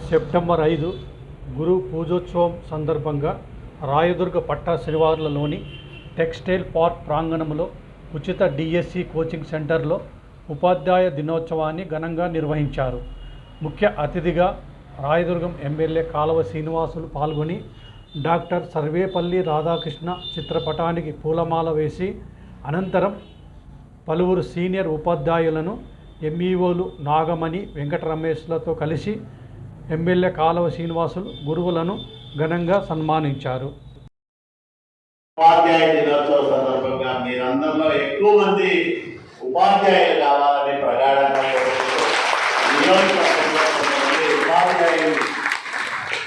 September 5 గురు పూజోత్సవం సందర్భంగా రాయదుర్గ పట్టా శ్రీవార్లలోని textile park ప్రాంగణంలో ఉచిత డిఎస్సి కోచింగ్ సెంటర్లో ఉపాధ్యాయ దినోత్సవాన్ని ఘనంగా నిర్వహించారు. ముఖ్య అతిథిగా రాయదుర్గం ఎమ్మెల్యే కాలువ శ్రీనివాసులు పాల్గొని డాక్టర్ సర్వేపల్లి రాధాకృష్ణ చిత్రపటానికి పూలమాల వేసి అనంతరం పలువురు సీనియర్ ఉపాధ్యాయులను ఎంఈఓలు నాగమణి, వెంకటరమేష్లతో కలిసి ఎమ్మెల్యే కాలువ శ్రీనివాసులు గురువులను ఘనంగా సన్మానించారు. ఉపాధ్యాయ దినోత్సవ సందర్భంగా మీరందరిలో ఎక్కువ మంది ఉపాధ్యాయులు కావాలని ప్రగాఢంగా ఉపాధ్యాయులు,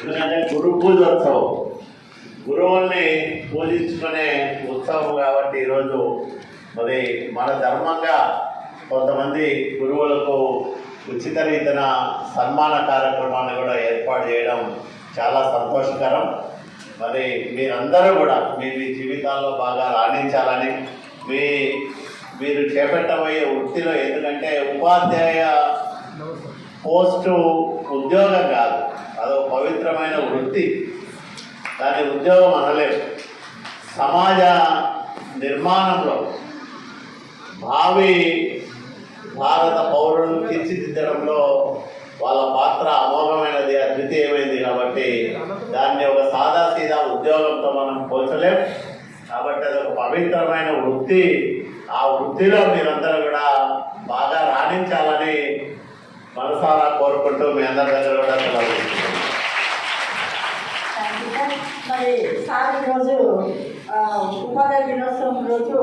ఎందుకంటే గురు పూజోత్సవం గురువుల్ని పూజించుకునే ఉత్సవం కాబట్టి ఈరోజు మరి మన ధర్మంగా కొంతమంది గురువులకు ఉచిత రీతిన సన్మాన కార్యక్రమాన్ని కూడా ఏర్పాటు చేయడం చాలా సంతోషకరం. మరి మీరందరూ కూడా మీ జీవితాల్లో బాగా రాణించాలని, మీరు చేపట్టబోయే వృత్తిలో, ఎందుకంటే ఉపాధ్యాయ పోస్టు ఉద్యోగం కాదు, అదో పవిత్రమైన వృత్తి. దాని ఉద్యోగం అనలేము. సమాజ నిర్మాణంలో భావి భారత పౌరులను తీర్చిదిద్దడంలో వాళ్ళ పాత్ర అమోఘమైనది, అద్వితీయమైనది. కాబట్టి దాన్ని ఒక సాదాసీదా ఉద్యోగంతో మనం పోల్చలేం. కాబట్టి అది ఒక పవిత్రమైన వృత్తి. ఆ వృత్తిలో మీరందరూ కూడా బాగా రాణించాలని మనసారా కోరుకుంటూ మీ అందరి దగ్గర కూడా సెలవు. మరి సార్ ఈరోజు ఉపాధ్యాయ దినోత్సవం రోజు